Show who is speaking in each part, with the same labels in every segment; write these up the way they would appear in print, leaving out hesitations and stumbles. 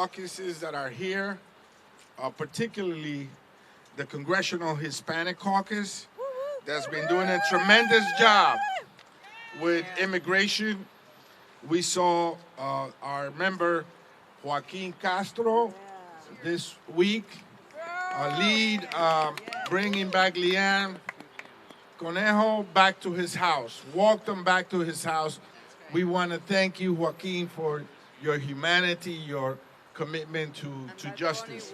Speaker 1: caucuses that are here, particularly the Congressional Hispanic Caucus, that's been doing a tremendous job with immigration. We saw our member Joaquin Castro this week lead bringing back Ilhan Conejo back to his house, walked him back to his house. We want to thank you, Joaquin, for your humanity, your commitment to justice.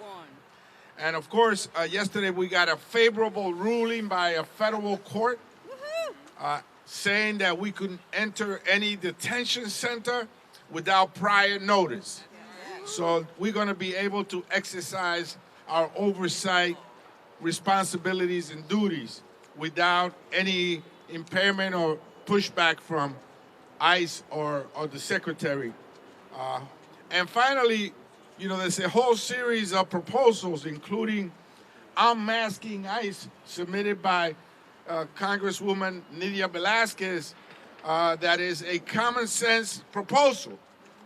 Speaker 1: And of course, yesterday we got a favorable ruling by a federal court saying that we couldn't enter any detention center without prior notice. So we're going to be able to exercise our oversight responsibilities and duties without any impairment or pushback from ICE or the secretary. And finally, you know, there's a whole series of proposals, including unmasking ICE, submitted by Congresswoman Nydia Velázquez, that is a common sense proposal.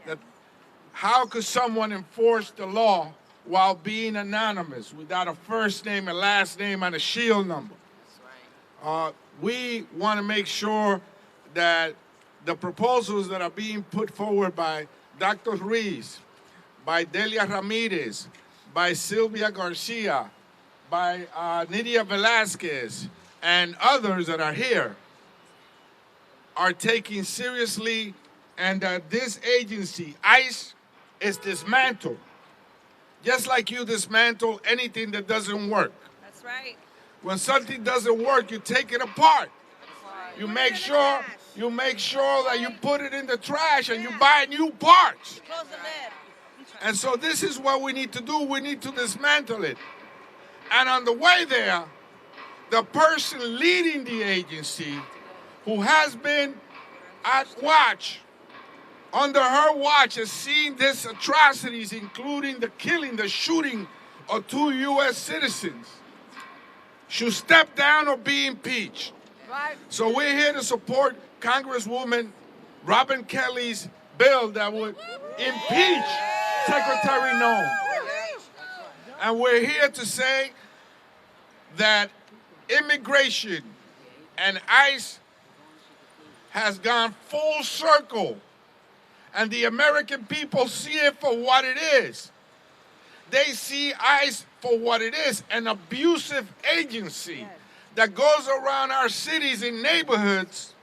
Speaker 1: That how could someone enforce the law while being anonymous, without a first name, a last name, and a shield number? We want to make sure that the proposals that are being put forward by Dr. Ruiz, by Delia Ramirez, by Sylvia Garcia, by Nydia Velázquez, and others that are here are taken seriously, and that this agency, ICE, is dismantled. Just like you dismantle anything that doesn't work.
Speaker 2: That's right.
Speaker 1: When something doesn't work, you take it apart. You make sure that you put it in the trash and you buy new parts.
Speaker 2: Close the lid.
Speaker 1: And so this is what we need to do. We need to dismantle it. And on the way there, the person leading the agency, who has been at watch, under her watch, has seen these atrocities, including the killing, the shooting of 2 U.S. citizens, should step down or be impeached.
Speaker 2: Right.
Speaker 1: So we're here to support Congresswoman Robin Kelly's bill that would impeach Secretary Noem. And we're here to say that immigration and ICE has gone full circle, and the American people see it for what it is. They see ICE for what it is, an abusive agency that goes around our cities and neighborhoods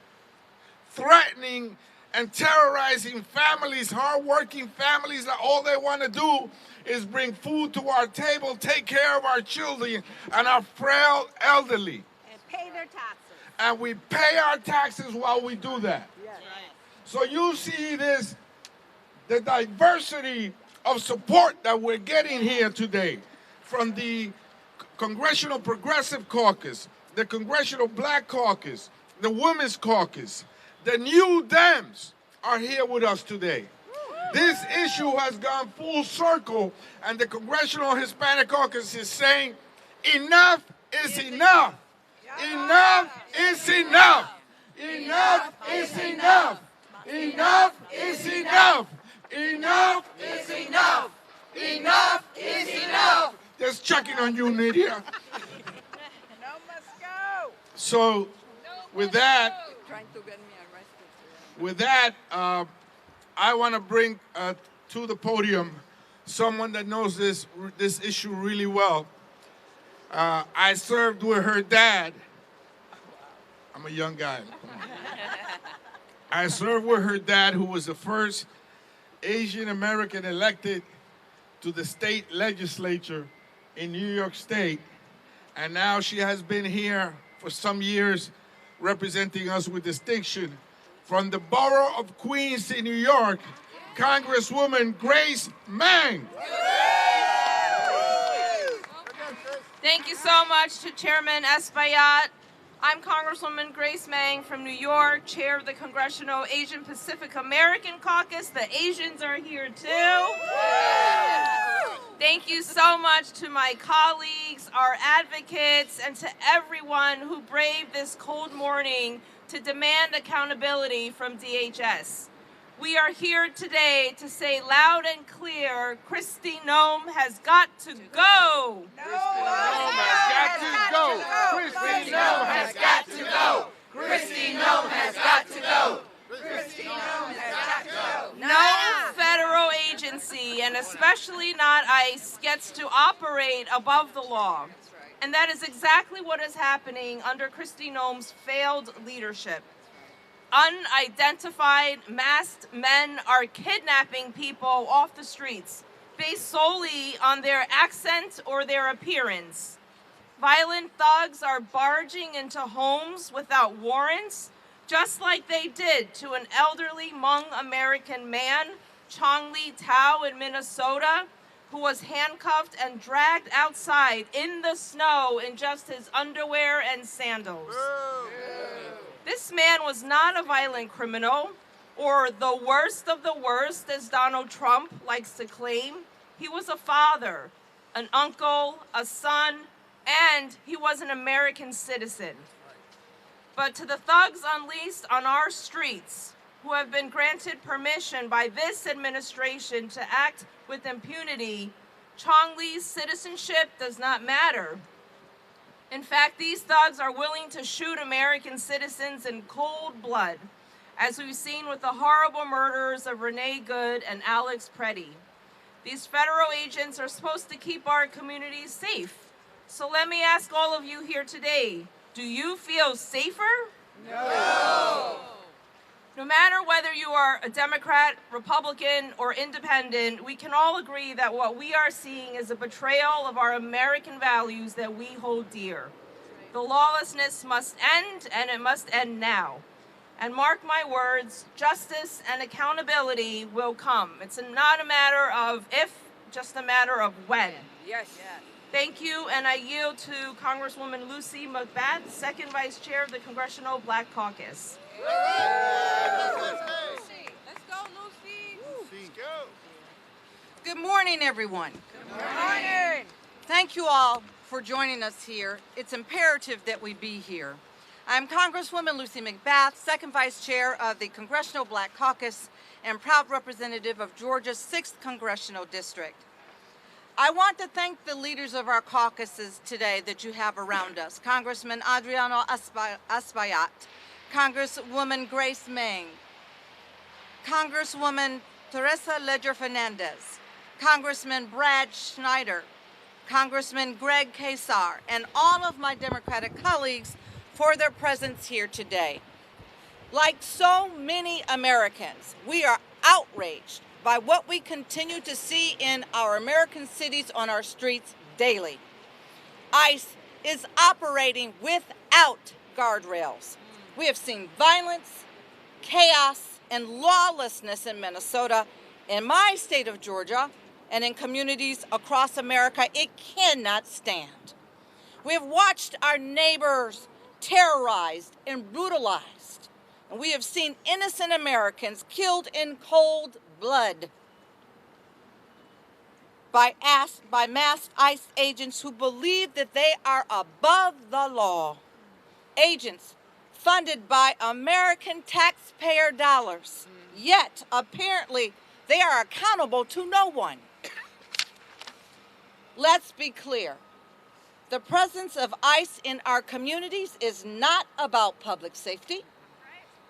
Speaker 1: threatening and terrorizing families, hardworking families, that all they want to do is bring food to our table, take care of our children and our frail elderly.
Speaker 2: And pay their taxes.
Speaker 1: And we pay our taxes while we do that.
Speaker 2: Yes.
Speaker 1: So you see this, the diversity of support that we're getting here today from the Congressional Progressive Caucus, the Congressional Black Caucus, the Women's Caucus, the New Dems are here with us today. This issue has gone full circle, and the Congressional Hispanic Caucus is saying, enough is enough. Enough is enough. Enough is enough. Enough is enough. Enough is enough. Enough is enough. Just checking on you, Nydia.
Speaker 2: No must go.
Speaker 1: So, with that, I want to bring to the podium someone that knows this issue really well. I served with her dad. I'm a young guy. I served with her dad, who was the first Asian American elected to the state legislature in New York State. And now she has been here for some years representing us with distinction. From the borough of Queens in New York, Congresswoman Grace Meng.
Speaker 3: Thank you so much to Chairman Espaillat. I'm Congresswoman Grace Meng from New York, chair of the Congressional Asian Pacific American Caucus. The Asians are here too. Thank you so much to my colleagues, our advocates, and to everyone who braved this cold morning to demand accountability from DHS. We are here today to say loud and clear, Kristi Noem has got to go.
Speaker 1: Kristi Noem has got to go.
Speaker 3: Kristi Noem has got to go. No federal agency, and especially not ICE, gets to operate above the law. And that is exactly what is happening under Kristi Noem's failed leadership. Unidentified masked men are kidnapping people off the streets based solely on their accent or their appearance. Violent thugs are barging into homes without warrants, just like they did to an elderly Hmong American man, Chong Lee Tao in Minnesota, who was handcuffed and dragged outside in the snow in just his underwear and sandals. This man was not a violent criminal, or the worst of the worst, as Donald Trump likes to claim. He was a father, an uncle, a son, and he was an American citizen. But to the thugs unleashed on our streets, who have been granted permission by this administration to act with impunity, Chong Lee's citizenship does not matter. In fact, these thugs are willing to shoot American citizens in cold blood, as we've seen with the horrible murders of Renee Good and Alex Preddy. These federal agents are supposed to keep our communities safe. So let me ask all of you here today, do you feel safer? No. No matter whether you are a Democrat, Republican, or independent, we can all agree that what we are seeing is a betrayal of our American values that we hold dear. The lawlessness must end, and it must end now. And mark my words, justice and accountability will come. It's not a matter of if, just a matter of when.
Speaker 2: Yes.
Speaker 3: Thank you, and I yield to Congresswoman Lucy McBath, Second Vice Chair of the Congressional Black Caucus.
Speaker 2: Let's go, Lucy.
Speaker 4: Good morning, everyone.
Speaker 2: Good morning.
Speaker 4: Thank you all for joining us here. It's imperative that we be here. I'm Congresswoman Lucy McBath, Second Vice Chair of the Congressional Black Caucus and proud representative of Georgia's 6th Congressional District. I want to thank the leaders of our caucuses today that you have around us. Congressman Adriano Espaillat, Congresswoman Meng, Congresswoman Teresa Fernandez, Congressman Brad Schneider, Congressman Greg Casar, and all of my Democratic colleagues for their presence here today. Like so many Americans, we are outraged by what we continue to see in our American cities on our streets daily. ICE is operating without guardrails. We have seen violence, chaos, and lawlessness in Minnesota, in my state of Georgia, and in communities across America. It cannot stand. We have watched our neighbors terrorized and brutalized, and we have seen innocent Americans killed in cold blood by masked ICE agents who believe that they are above the law. Agents funded by American taxpayer dollars, yet apparently they are accountable to no one. Let's be clear. The presence of ICE in our communities is not about public safety.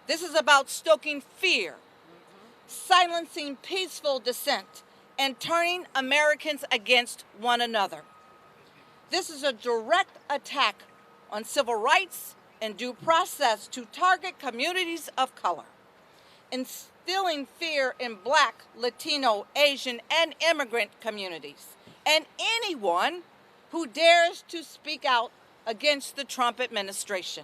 Speaker 4: This is about stoking fear, silencing peaceful dissent, and turning Americans against one another. This is a direct attack on civil rights and due process to target communities of color, instilling fear in Black, Latino, Asian, and immigrant communities, and anyone who dares to speak out against the Trump administration.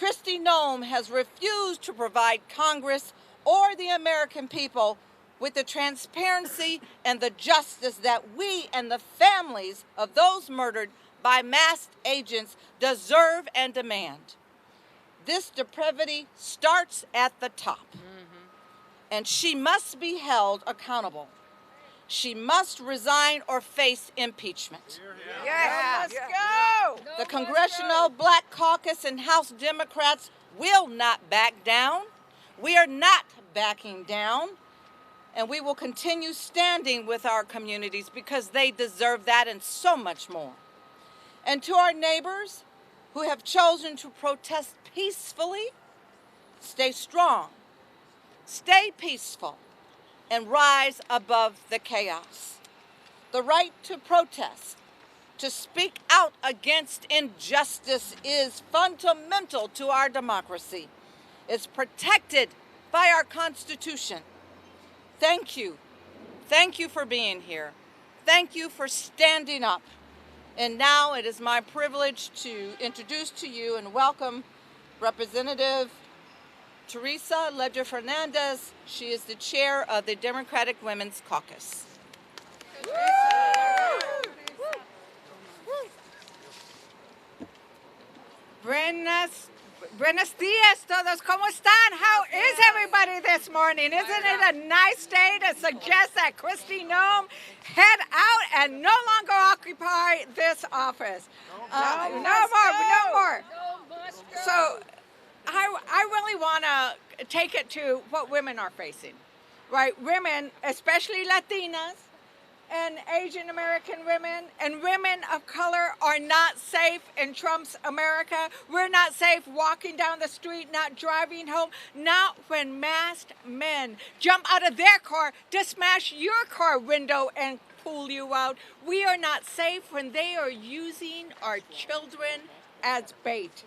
Speaker 4: Kristi Noem has refused to provide Congress or the American people with the transparency and the justice that we and the families of those murdered by masked agents deserve and demand. This depravity starts at the top, and she must be held accountable. She must resign or face impeachment.
Speaker 2: Yes. Let's go.
Speaker 4: The Congressional Black Caucus and House Democrats will not back down. We are not backing down, and we will continue standing with our communities because they deserve that and so much more. And to our neighbors who have chosen to protest peacefully, stay strong, stay peaceful, and rise above the chaos. The right to protest, to speak out against injustice is fundamental to our democracy. It's protected by our Constitution. Thank you. Thank you for being here. Thank you for standing up. And now it is my privilege to introduce to you and welcome Representative Teresa Fernandez. She is the chair of the Democratic Women's Caucus.
Speaker 2: Buenos dias todos. ¿Cómo están? How is everybody this morning? Isn't it a nice day to suggest that Kristi Noem head out and no longer occupy this office? No more. So I really want to take it to what women are facing, right? Women, especially Latinas, and Asian American women and women of color are not safe in Trump's America. We're not safe walking down the street, not driving home, not when masked men jump out of their car to smash your car window and pull you out. We are not safe when they are using our children as bait.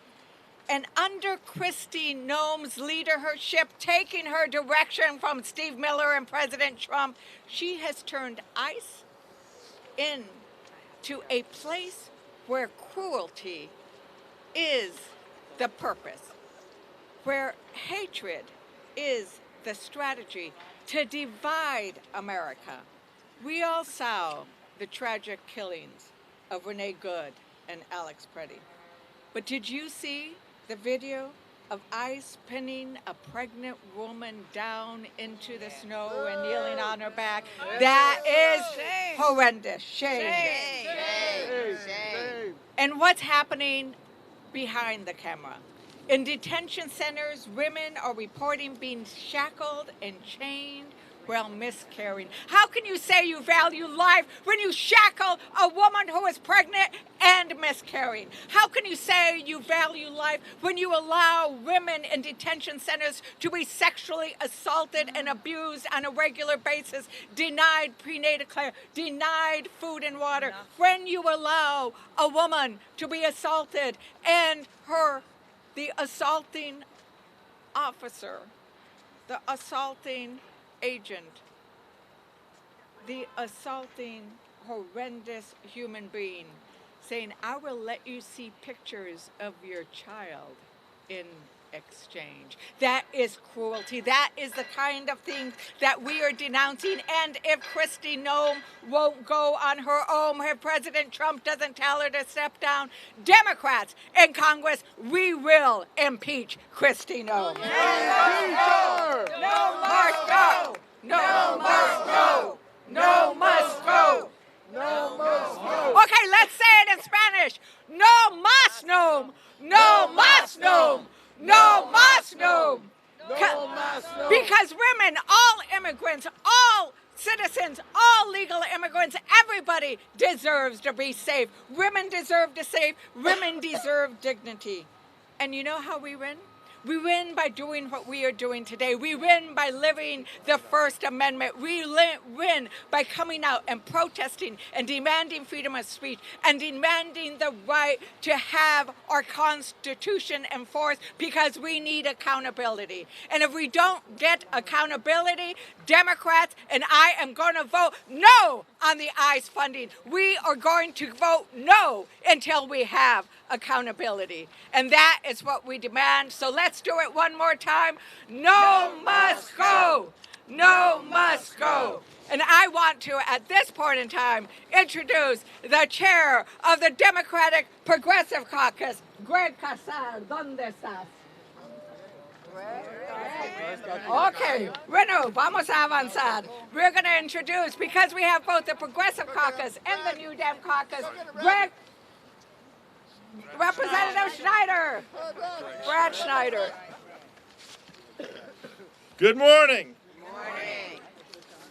Speaker 2: And under Kristi Noem's leadership, taking her direction from Steve Miller and President Trump, she has turned ICE into a place where cruelty is the purpose, where hatred is the strategy to divide America. We all saw the tragic killings of Renee Good and Alex Preddy. But did you see the video of ICE pinning a pregnant woman down into the snow and kneeling on her back? That is horrendous. Shame. And what's happening behind the camera? In detention centers, women are reporting being shackled and chained while miscarrying. How can you say you value life when you shackle a woman who is pregnant and miscarrying? How can you say you value life when you allow women in detention centers to be sexually assaulted and abused on a regular basis, denied prenatal care, denied food and water? When you allow a woman to be assaulted and the assaulting officer, the assaulting agent, the assaulting, horrendous human being saying, I will let you see pictures of your child in exchange. That is cruelty. That is the kind of thing that we are denouncing. And if Kristi Noem won't go on her own, if President Trump doesn't tell her to step down, Democrats in Congress, we will impeach Kristi Noem. No must go. No must go. No must go. No must go. Okay, let's say it in Spanish. No mas Noem. No mas Noem. No mas Noem. Because women, all immigrants, all citizens, all legal immigrants, everybody deserves to be safe. Women deserve to save. Women deserve dignity. And you know how we win? We win by doing what we are doing today. We win by living the First Amendment. We win by coming out and protesting and demanding freedom of speech and demanding the right to have our Constitution enforced because we need accountability. And if we don't get accountability, Democrats and I am going to vote no on the ICE funding. We are going to vote no until we have accountability. And that is what we demand. So let's do it one more time. No must go. No must go. And I want to, at this point in time, introduce the chair of the Democratic Progressive Caucus, Greg Casal. ¿Dónde estás? Okay, bueno, vamos a avanzar. We're going to introduce, because we have both the Progressive Caucus and the New Dem Caucus, Representative Schneider. Brad Schneider.
Speaker 5: Good morning. Good morning.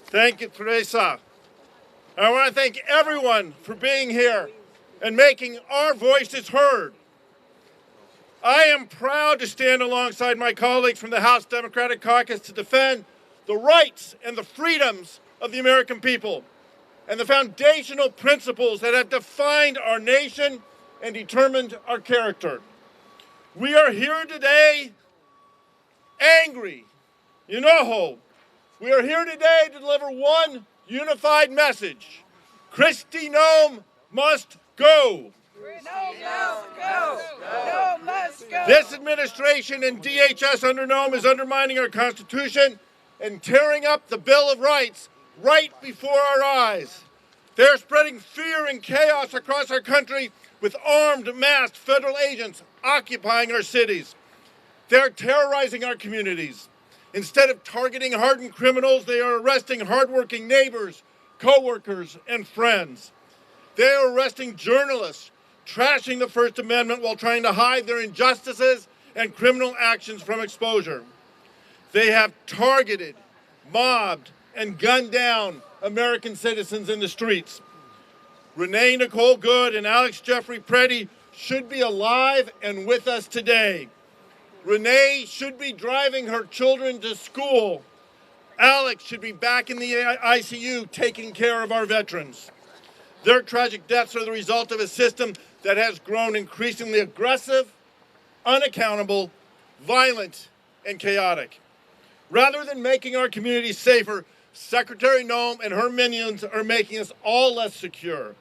Speaker 5: Thank you, Teresa. I want to thank everyone for being here and making our voices heard. I am proud to stand alongside my colleagues from the House Democratic Caucus to defend the rights and the freedoms of the American people and the foundational principles that have defined our nation and determined our character. We are here today angry, enojo. We are here today to deliver one unified message. Kristi Noem must go.
Speaker 2: No must go.
Speaker 5: This administration and DHS under Noem is undermining our Constitution and tearing up the Bill of Rights right before our eyes. They're spreading fear and chaos across our country with armed, masked federal agents occupying our cities. They're terrorizing our communities. Instead of targeting hardened criminals, they are arresting hardworking neighbors, co-workers, and friends. They are arresting journalists, trashing the First Amendment while trying to hide their injustices and criminal actions from exposure. They have targeted, mobbed, and gunned down American citizens in the streets. Renee Nicole Good and Alex Jeffrey Preddy should be alive and with us today. Renee should be driving her children to school. Alex should be back in the ICU taking care of our veterans. Their tragic deaths are the result of a system that has grown increasingly aggressive, unaccountable, violent, and chaotic. Rather than making our communities safer, Secretary Noem and her minions are making us all less secure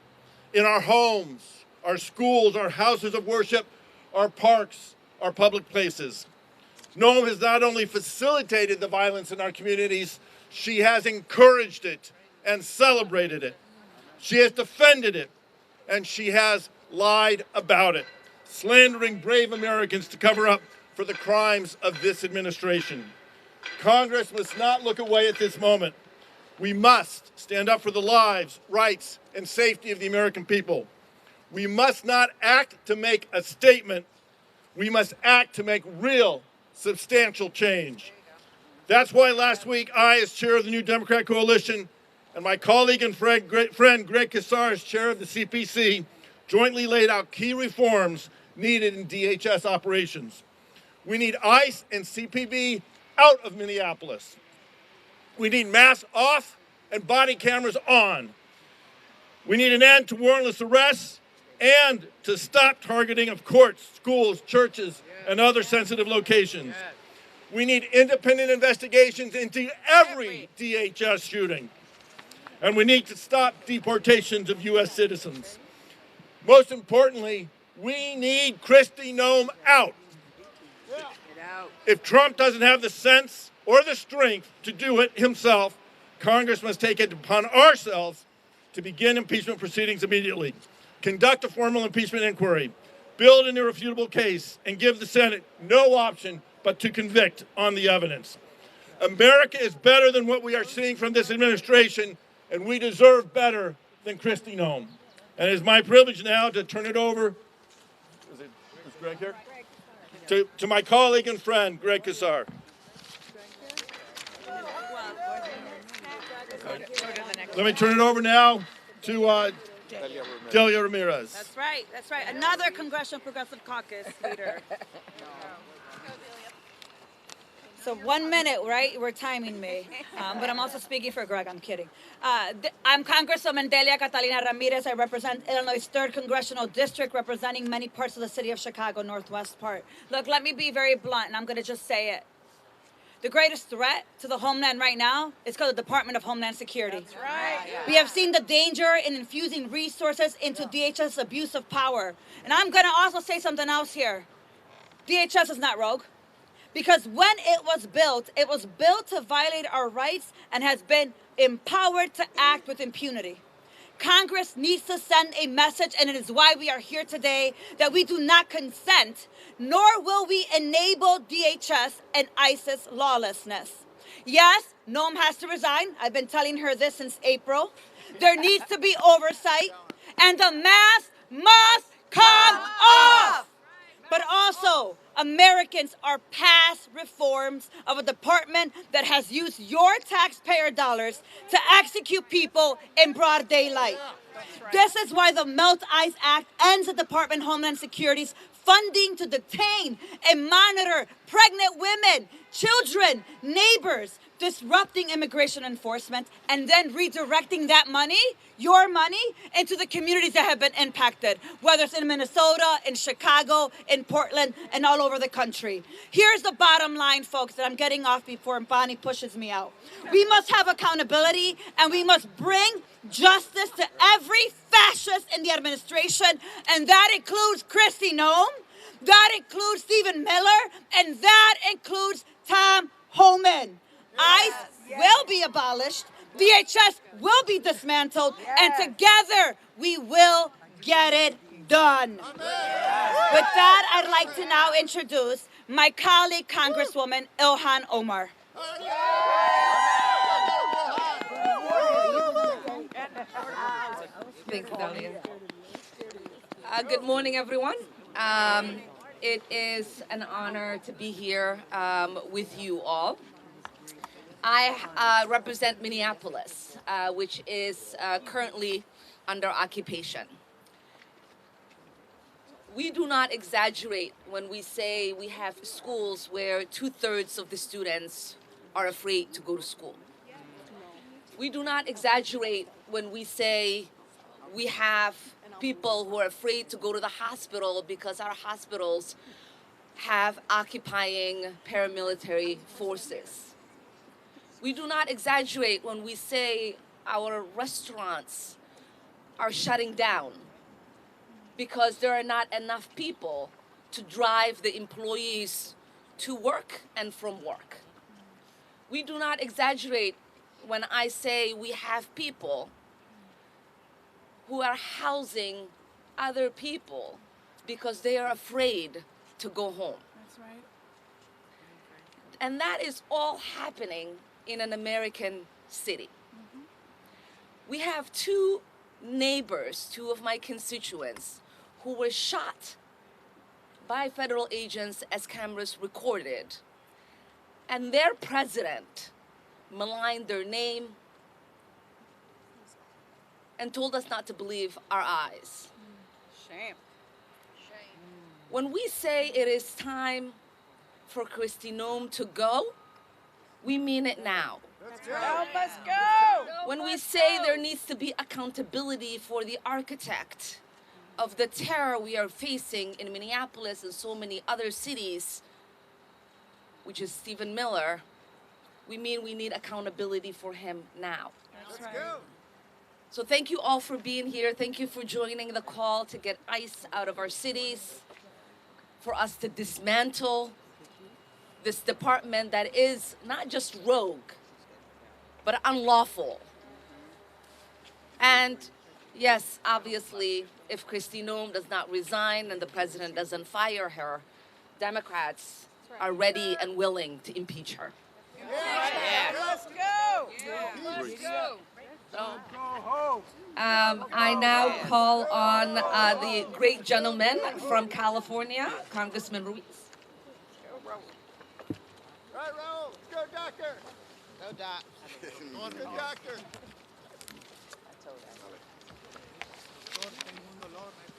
Speaker 5: in our homes, our schools, our houses of worship, our parks, our public places. Noem has not only facilitated the violence in our communities, she has encouraged it and celebrated it. She has defended it, and she has lied about it, slandering brave Americans to cover up for the crimes of this administration. Congress must not look away at this moment. We must stand up for the lives, rights, and safety of the American people. We must not act to make a statement. We must act to make real, substantial change. That's why last week I, as chair of the New Democrat Coalition, and my colleague and friend Greg Casar, as chair of the CPC, jointly laid out key reforms needed in DHS operations. We need ICE and CPB out of Minneapolis. We need masks off and body cameras on. We need an end to warrantless arrests and to stop targeting of courts, schools, churches, and other sensitive locations. We need independent investigations into every DHS shooting. And we need to stop deportations of U.S. citizens. Most importantly, we need Kristi Noem out. If Trump doesn't have the sense or the strength to do it himself, Congress must take it upon ourselves to begin impeachment proceedings immediately, conduct a formal impeachment inquiry, build an irrefutable case, and give the Senate no option but to convict on the evidence. America is better than what we are seeing from this administration, and we deserve better than Kristi Noem. And it is my privilege now to turn it over, is Greg here? To my colleague and friend, Greg Casar. Let me turn it over now to Delia Ramirez.
Speaker 6: That's right, that's right. Another Congressional Progressive Caucus leader. So 1 minute, right? We're timing me. But I'm also speaking for Greg, I'm kidding. I'm Congresswoman Delia Catalina Ramirez. I represent Illinois' 3rd Congressional District, representing many parts of the city of Chicago, northwest part. Look, let me be very blunt, and I'm going to just say it. The greatest threat to the Homeland right now is called the Department of Homeland Security.
Speaker 2: That's right.
Speaker 6: We have seen the danger in infusing resources into DHS abuse of power. And I'm going to also say something else here. DHS is not rogue. Because when it was built to violate our rights and has been empowered to act with impunity. Congress needs to send a message, and it is why we are here today, that we do not consent, nor will we enable DHS and ICE's lawlessness. Yes, Noem has to resign. I've been telling her this since April. There needs to be oversight, and the mask must come off. But also, Americans are past reforms of a department that has used your taxpayer dollars to execute people in broad daylight. This is why the Melt Ice Act ends the Department of Homeland Security's funding to detain and monitor pregnant women, children, neighbors, disrupting immigration enforcement, and then redirecting that money, your money, into the communities that have been impacted, whether it's in Minnesota, in Chicago, in Portland, and all over the country. Here's the bottom line, folks, that I'm getting off before Bonnie pushes me out. We must have accountability, and we must bring justice to every fascist in the administration, and that includes Kristi Noem, that includes Stephen Miller, and that includes Tom Homan. ICE will be abolished, DHS will be dismantled, and together we will get it done. With that, I'd like to now introduce my colleague, Congresswoman Ilhan Omar.
Speaker 2: Thank you, Delia. Good morning, everyone. It is an honor to be here with you all. I represent Minneapolis, which is currently under occupation. We do not exaggerate when we say we have schools where 2/3 of the students are afraid to go to school. We do not exaggerate when we say we have people who are afraid to go to the hospital because our hospitals have occupying paramilitary forces. We do not exaggerate when we say our restaurants are shutting down because there are not enough people to drive the employees to work and from work. We do not exaggerate when I say we have people who are housing other people because they are afraid to go home.
Speaker 6: That's right.
Speaker 2: And that is all happening in an American city. We have two neighbors, two of my constituents, who were shot by federal agents as cameras recorded. And their president maligned their name and told us not to believe our eyes.
Speaker 6: Shame.
Speaker 2: When we say it is time for Kristi Noem to go, we mean it now.
Speaker 6: No must go.
Speaker 2: When we say there needs to be accountability for the architect of the terror we are facing in Minneapolis and so many other cities, which is Stephen Miller, we mean we need accountability for him now.
Speaker 6: That's right.
Speaker 2: So thank you all for being here. Thank you for joining the call to get ICE out of our cities, for us to dismantle this department that is not just rogue, but unlawful. And yes, obviously, if Kristi Noem does not resign and the president doesn't fire her, Democrats are ready and willing to impeach her.
Speaker 6: Let's go. Let's go.
Speaker 2: I now call on the great gentleman from California, Congressman Ruiz.
Speaker 5: Right, Raul. Let's go, doctor. Go, doc. Let's go, doctor.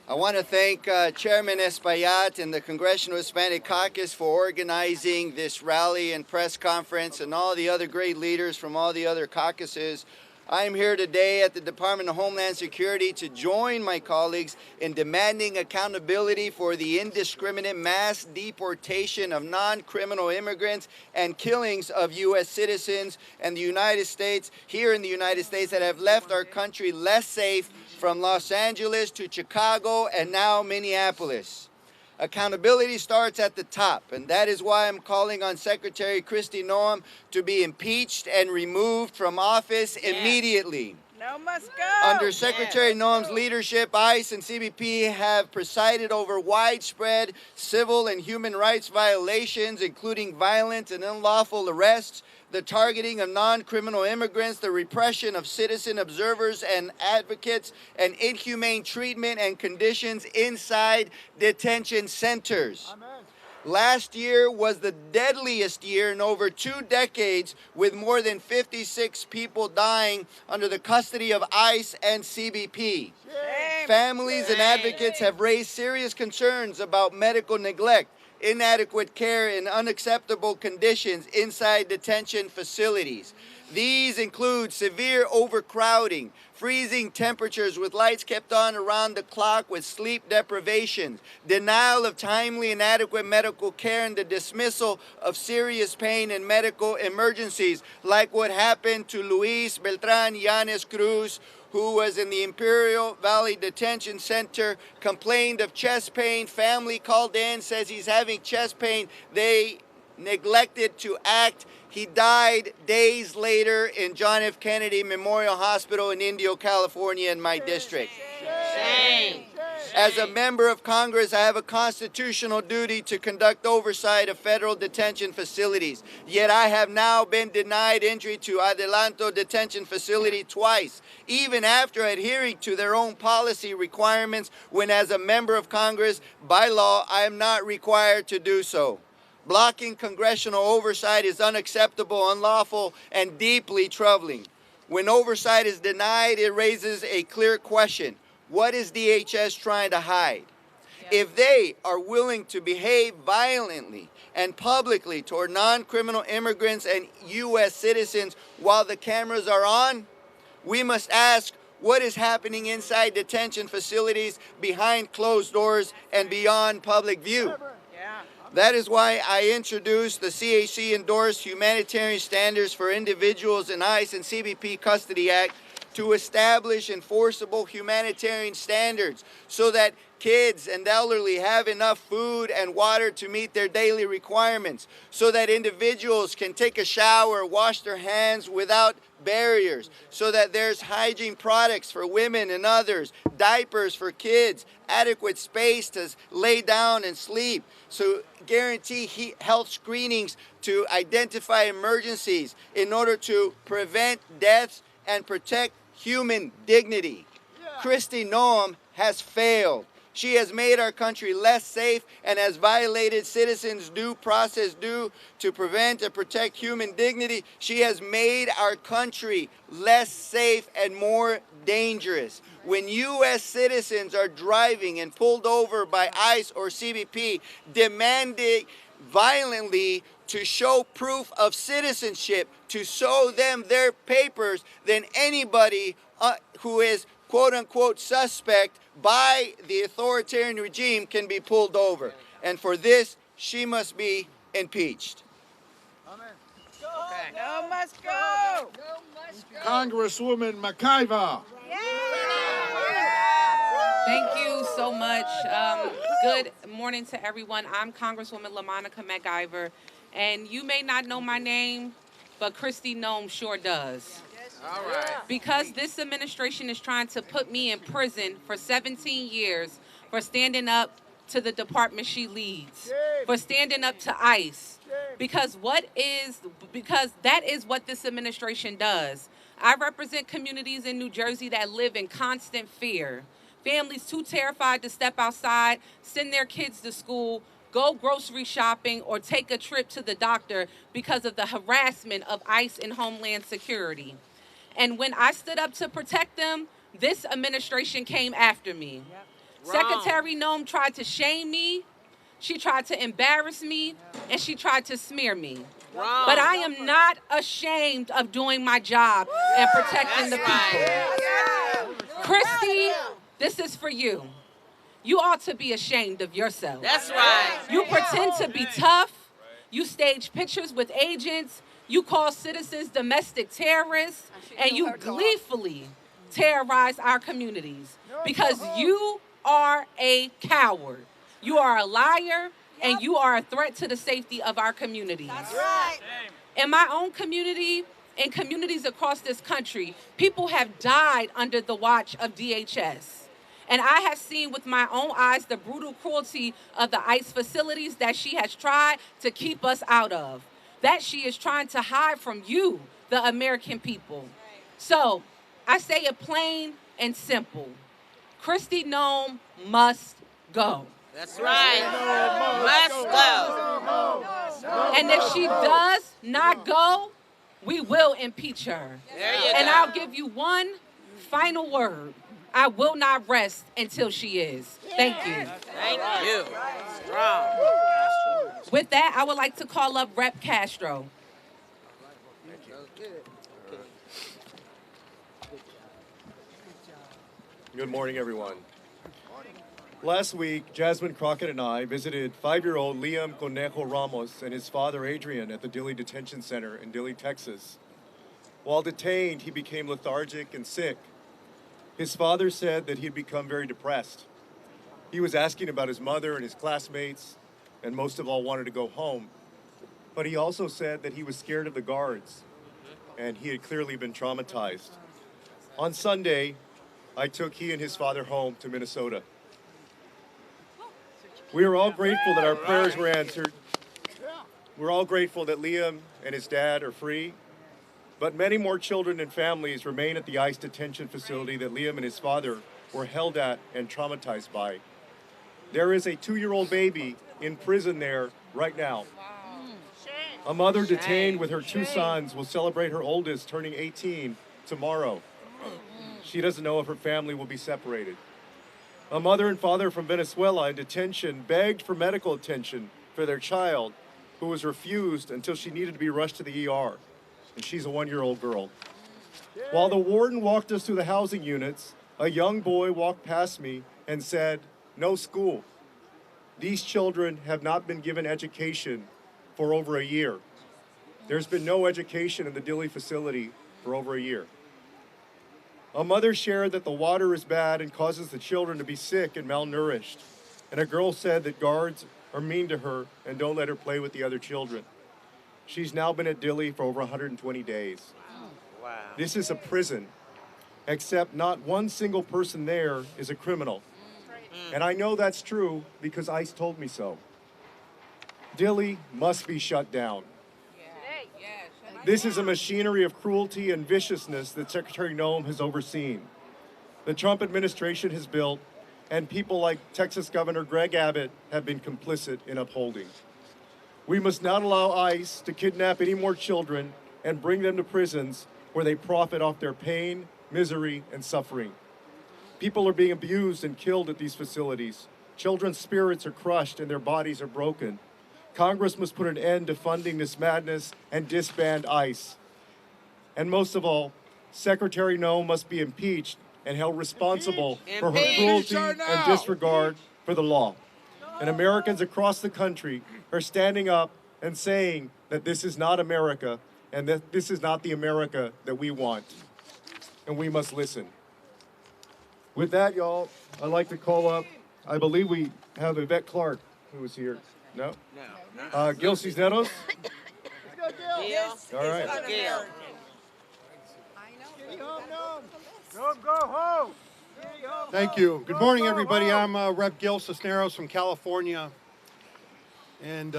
Speaker 7: I want to thank Chairman Espaillat and the Congressional Hispanic Caucus for organizing this rally and press conference, and all the other great leaders from all the other caucuses. I'm here today at the Department of Homeland Security to join my colleagues in demanding accountability for the indiscriminate mass deportation of non-criminal immigrants and killings of U.S. citizens and the United States, here in the United States, that have left our country less safe, from Los Angeles to Chicago and now Minneapolis. Accountability starts at the top, and that is why I'm calling on Secretary Kristi Noem to be impeached and removed from office immediately.
Speaker 6: No must go.
Speaker 7: Under Secretary Noem's leadership, ICE and CBP have presided over widespread civil and human rights violations, including violent and unlawful arrests, the targeting of non-criminal immigrants, the repression of citizen observers and advocates, and inhumane treatment and conditions inside detention centers.
Speaker 5: Amen.
Speaker 7: Last year was the deadliest year in over 2 decades, with more than 56 people dying under the custody of ICE and CBP. Families and advocates have raised serious concerns about medical neglect, inadequate care, and unacceptable conditions inside detention facilities. These include severe overcrowding, freezing temperatures with lights kept on around the clock with sleep deprivation, denial of timely and adequate medical care, and the dismissal of serious pain and medical emergencies, like what happened to Luis Beltran Yanes Cruz, who was in the Imperial Valley Detention Center, complained of chest pain. Family called in, says he's having chest pain. They neglected to act. He died days later in John F. Kennedy Memorial Hospital in Indio, California, in my district.
Speaker 2: Shame.
Speaker 7: As a member of Congress, I have a constitutional duty to conduct oversight of federal detention facilities. Yet I have now been denied entry to Adelanto Detention Facility twice, even after adhering to their own policy requirements, when as a member of Congress, by law, I am not required to do so. Blocking congressional oversight is unacceptable, unlawful, and deeply troubling. When oversight is denied, it raises a clear question. What is DHS trying to hide? If they are willing to behave violently and publicly toward non-criminal immigrants and U.S. citizens while the cameras are on, we must ask what is happening inside detention facilities behind closed doors and beyond public view. That is why I introduced the CHC-endorsed Humanitarian Standards for Individuals in ICE and CBP Custody Act to establish enforceable humanitarian standards so that kids and elderly have enough food and water to meet their daily requirements, so that individuals can take a shower, wash their hands without barriers, so that there's hygiene products for women and others, diapers for kids, adequate space to lay down and sleep, so guarantee health screenings to identify emergencies in order to prevent deaths and protect human dignity. Kristi Noem has failed. She has made our country less safe and has violated citizens' due process due to prevent and protect human dignity. She has made our country less safe and more dangerous. When U.S. citizens are driving and pulled over by ICE or CBP, demanding violently to show proof of citizenship, to show them their papers, then anybody who is quote-unquote suspect by the authoritarian regime can be pulled over. And for this, she must be impeached.
Speaker 2: No must go.
Speaker 1: Congresswoman McIver.
Speaker 8: Thank you so much. Good morning to everyone. I'm Congresswoman LaMonica McIver, and you may not know my name, but Kristi Noem sure does.
Speaker 1: All right.
Speaker 8: Because this administration is trying to put me in prison for 17 years for standing up to the department she leads, for standing up to ICE, because that is what this administration does. I represent communities in New Jersey that live in constant fear. Families too terrified to step outside, send their kids to school, go grocery shopping, or take a trip to the doctor because of the harassment of ICE and Homeland Security. And when I stood up to protect them, this administration came after me. Secretary Noem tried to shame me, she tried to embarrass me, and she tried to smear me. But I am not ashamed of doing my job and protecting the people. Kristi, this is for you. You ought to be ashamed of yourself.
Speaker 2: That's right.
Speaker 8: You pretend to be tough. You stage pictures with agents. You call citizens domestic terrorists. And you gleefully terrorize our communities because you are a coward. You are a liar, and you are a threat to the safety of our communities.
Speaker 2: That's right.
Speaker 8: In my own community, in communities across this country, people have died under the watch of DHS. And I have seen with my own eyes the brutal cruelty of the ICE facilities that she has tried to keep us out of, that she is trying to hide from you, the American people. So I say it plain and simple. Kristi Noem must go.
Speaker 2: That's right. Must go.
Speaker 8: And if she does not go, we will impeach her.
Speaker 2: There you
Speaker 8: And
Speaker 2: go.
Speaker 8: I'll give you one final word. I will not rest until she is. Thank you.
Speaker 2: Thank you. Strong.
Speaker 8: With that, I would like to call up Rep. Castro.
Speaker 9: Good morning, everyone. Last week, Jasmine Crockett and I visited 5-year-old Liam Conejo Ramos and his father, Adrian, at the Dilley Detention Center in Dilley, Texas. While detained, he became lethargic and sick. His father said that he'd become very depressed. He was asking about his mother and his classmates, and most of all wanted to go home. But he also said that he was scared of the guards, and he had clearly been traumatized. On Sunday, I took he and his father home to Minnesota. We are all grateful that our prayers were answered. We're all grateful that Liam and his dad are free, but many more children and families remain at the ICE detention facility that Liam and his father were held at and traumatized by. There is a 2-year-old baby in prison there right now. A mother detained with her 2 sons will celebrate her oldest turning 18 tomorrow. She doesn't know if her family will be separated. A mother and father from Venezuela in detention begged for medical attention for their child, who was refused until she needed to be rushed to the ER, and she's a 1-year-old girl. While the warden walked us through the housing units, a young boy walked past me and said, "No school." These children have not been given education for over a year. There's been no education in the Dilley facility for over a year. A mother shared that the water is bad and causes the children to be sick and malnourished. And a girl said that guards are mean to her and don't let her play with the other children. She's now been at Dilley for over 120 days.
Speaker 2: Wow.
Speaker 9: This is a prison, except not one single person there is a criminal. And I know that's true because ICE told me so. Dilley must be shut down. This is a machinery of cruelty and viciousness that Secretary Noem has overseen. The Trump administration has built, and people like Texas Governor Greg Abbott have been complicit in upholding. We must not allow ICE to kidnap any more children and bring them to prisons where they profit off their pain, misery, and suffering. People are being abused and killed at these facilities. Children's spirits are crushed and their bodies are broken. Congress must put an end to funding this madness and disband ICE. And most of all, Secretary Noem must be impeached and held responsible for her cruelty and disregard for the law. And Americans across the country are standing up and saying that this is not America and that this is not the America that we want. And we must listen. With that, y'all, I'd like to call up, I believe we have Yvette Clark who is here. No? Gil Cisneros?
Speaker 2: Yes.
Speaker 9: All right.
Speaker 2: Gil.
Speaker 5: Thank you. Good morning, everybody. I'm Rep. Gil Cisneros from California. And,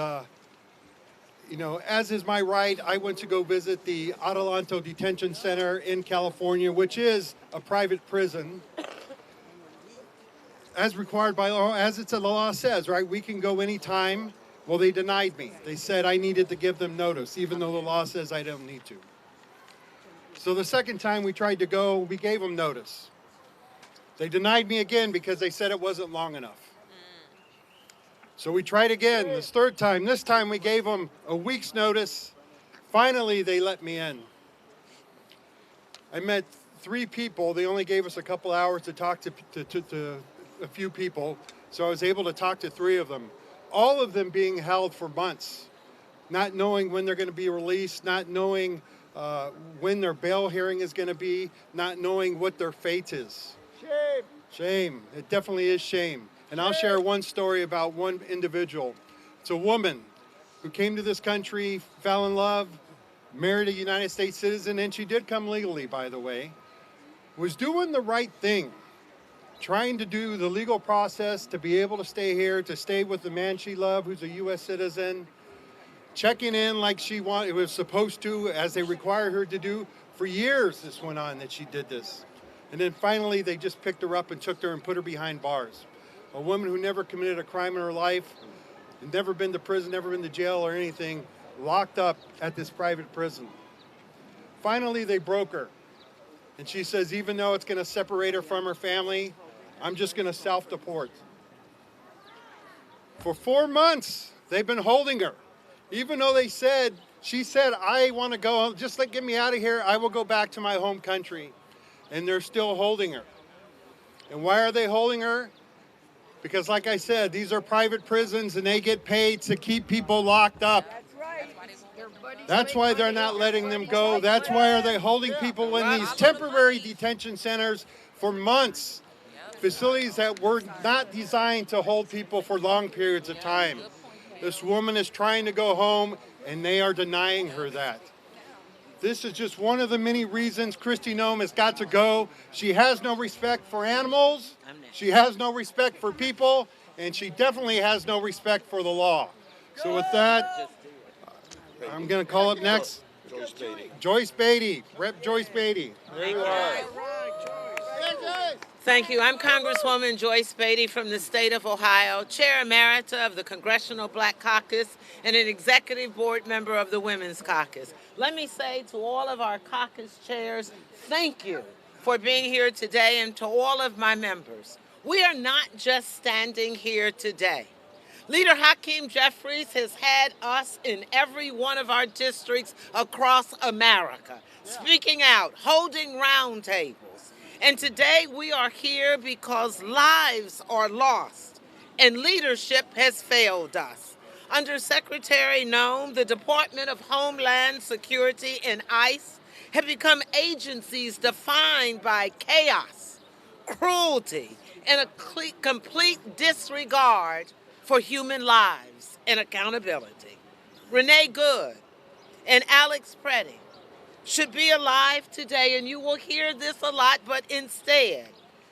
Speaker 5: as is my right, I went to go visit the Adelanto Detention Center in California, which is a private prison. As required by law, as the law says, right? We can go anytime. Well, they denied me. They said I needed to give them notice, even though the law says I don't need to. So the second time we tried to go, we gave them notice. They denied me again because they said it wasn't long enough. So we tried again, this third time. This time we gave them a week's notice. Finally, they let me in. I met 3 people. They only gave us a couple hours to talk to a few people, so I was able to talk to 3 of them. All of them being held for months, not knowing when they're going to be released, not knowing when their bail hearing is going to be, not knowing what their fate is. Shame. Shame. It definitely is shame. And I'll share one story about one individual. It's a woman who came to this country, fell in love, married a United States citizen, and she did come legally, by the way, was doing the right thing, trying to do the legal process to be able to stay here, to stay with the man she loved, who's a U.S. citizen, checking in like she was supposed to, as they required her to do. For years this went on that she did this. And then finally they just picked her up and took her and put her behind bars.
Speaker 10: a woman who never committed a crime in her life, never been to prison, never been to jail or anything, locked up at this private prison. Finally, they broke her. And she says, even though it's going to separate her from her family, I'm just going to self-deport. For 4 months, they've been holding her. Even though she said, I want to go home, just like get me out of here, I will go back to my home country. And they're still holding her. And why are they holding her? Because like I said, these are private prisons and they get paid to keep people locked up.
Speaker 2: That's right.
Speaker 10: That's why they're not letting them go. That's why are they holding people in these temporary detention centers for months. Facilities that were not designed to hold people for long periods of time. This woman is trying to go home and they are denying her that. This is just one of the many reasons Kristi Noem has got to go. She has no respect for animals, she has no respect for people, and she definitely has no respect for the law. So with that, I'm going to call up next Joyce Beatty, Rep. Joyce Beatty.
Speaker 11: There you are. Thank you. I'm Congresswoman Joyce Beatty from the state of Ohio, Chair Emerita of the Congressional Black Caucus and an Executive Board member of the Women's Caucus. Let me say to all of our caucus chairs, thank you for being here today, and to all of my members. We are not just standing here today. Leader Hakeem Jeffries has had us in every one of our districts across America, speaking out, holding roundtables. And today we are here because lives are lost and leadership has failed us. Under Secretary Noem, the Department of Homeland Security and ICE have become agencies defined by chaos, cruelty, and a complete disregard for human lives and accountability. Renee Good and Alex Preddy should be alive today, and you will hear this a lot, but instead,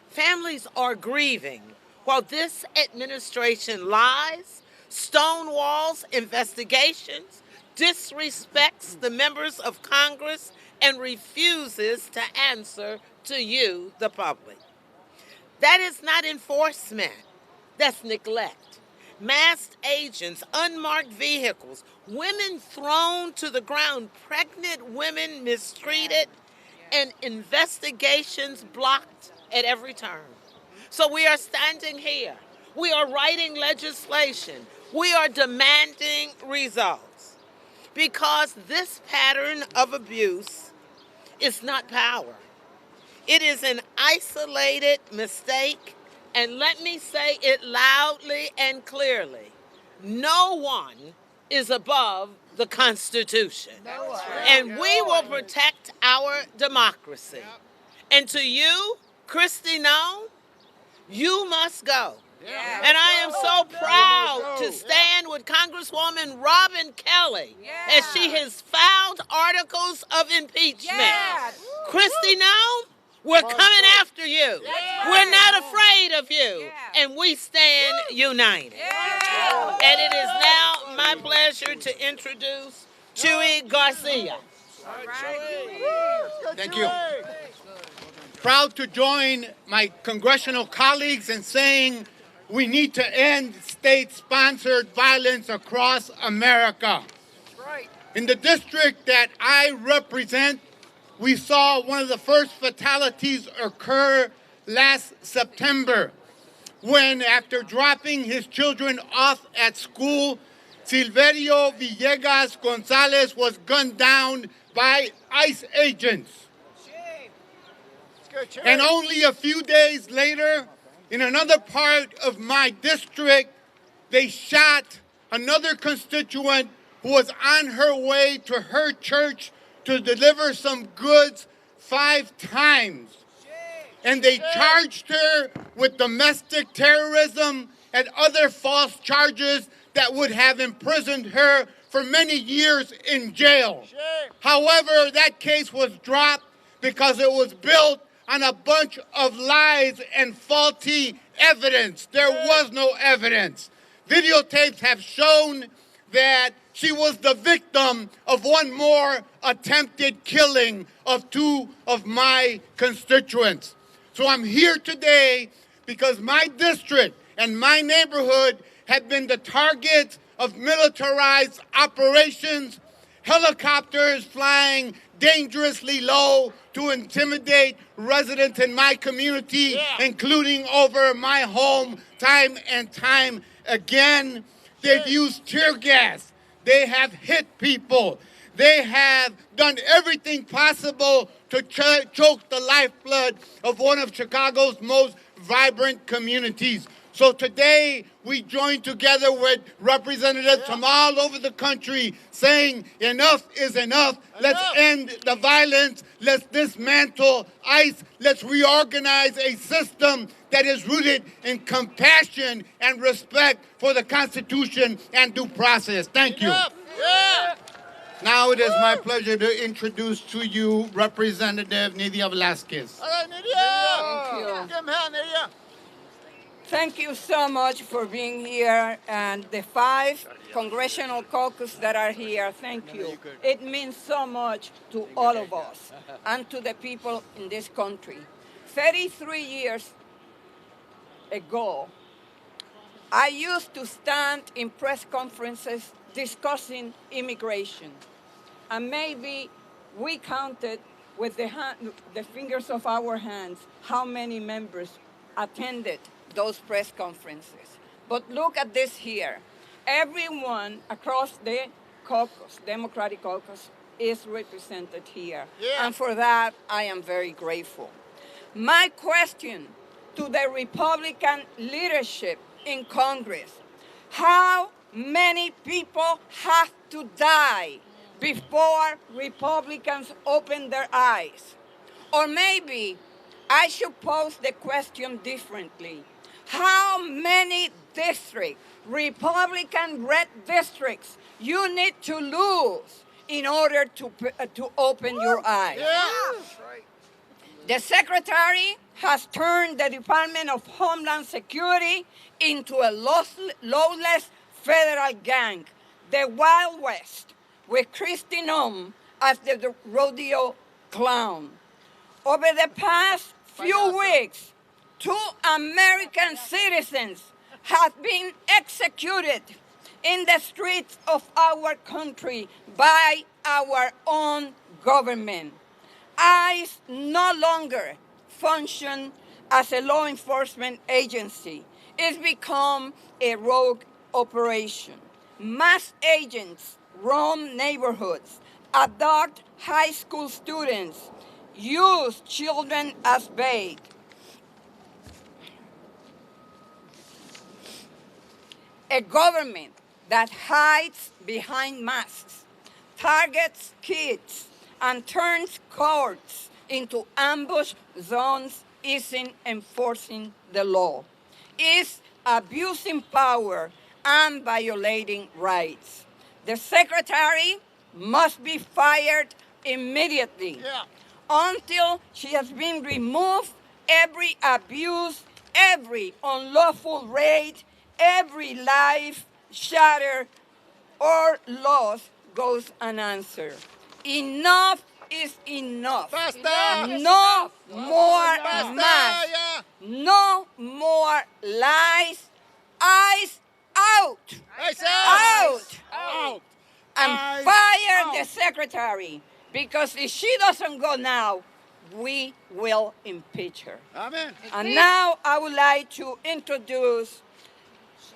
Speaker 11: families are grieving while this administration lies, stonewalls investigations, disrespects the members of Congress, and refuses to answer to you, the public. That is not enforcement, that's neglect. Masked agents, unmarked vehicles, women thrown to the ground, pregnant women mistreated, and investigations blocked at every turn. So we are standing here. We are writing legislation. We are demanding results. Because this pattern of abuse is not power. It is an isolated mistake. And let me say it loudly and clearly. No one is above the Constitution. And we will protect our democracy. And to you, Kristi Noem, you must go. And I am so proud to stand with Congresswoman Robin Kelly as she has filed articles of impeachment. Kristi Noem, we're coming after you. We're not afraid of you. And we stand united. And it is now my pleasure to introduce Chuy Garcia.
Speaker 12: Thank you. Proud to join my congressional colleagues in saying we need to end state-sponsored violence across America. In the district that I represent, we saw one of the first fatalities occur last September when, after dropping his children off at school, Silverio Villegas Gonzalez was gunned down by ICE agents. And only a few days later, in another part of my district, they shot another constituent who was on her way to her church to deliver some goods 5 times. And they charged her with domestic terrorism and other false charges that would have imprisoned her for many years in jail. However, that case was dropped because it was built on a bunch of lies and faulty evidence. There was no evidence. Videotapes have shown that she was the victim of one more attempted killing of 2 of my constituents. So I'm here today because my district and my neighborhood have been the target of militarized operations, helicopters flying dangerously low to intimidate residents in my community, including over my home time and time again. They've used tear gas. They have hit people. They have done everything possible to choke the lifeblood of one of Chicago's most vibrant communities. So today, we join together with representatives from all over the country saying enough is enough. Let's end the violence. Let's dismantle ICE. Let's reorganize a system that is rooted in compassion and respect for the Constitution and due process. Thank you. Now it is my pleasure to introduce to you Representative Nidia Velasquez.
Speaker 2: Thank you so much for being here, and the 5 Congressional Caucus that are here, thank you. It means so much to all of us and to the people in this country. 33 years ago, I used to stand in press conferences discussing immigration, and maybe we counted with the fingers of our hands how many members attended those press conferences. But look at this here. Everyone across the caucus, Democratic caucus, is represented here. And for that, I am very grateful. My question to the Republican leadership in Congress: how many people have to die before Republicans open their eyes? Or maybe I should pose the question differently. How many districts, Republican red districts, you need to lose in order to open your eyes? The Secretary has turned the Department of Homeland Security into a lawless federal gang, the Wild West, with Kristi Noem as the rodeo clown. Over the past few weeks, 2 American citizens have been executed in the streets of our country by our own government. ICE no longer functions as a law enforcement agency. It's become a rogue operation. Mass agents roam neighborhoods, abduct high school students, use children as bait. A government that hides behind masks, targets kids, and turns courts into ambush zones isn't enforcing the law. It's abusing power and violating rights. The Secretary must be fired immediately. Until she has been removed, every abuse, every unlawful raid, every life shattered or lost goes unanswered. Enough is enough. No more masks. No more lies. ICE out. Out. And fire the Secretary, because if she doesn't go now, we will impeach her.
Speaker 12: Amen.
Speaker 2: And now I would like to introduce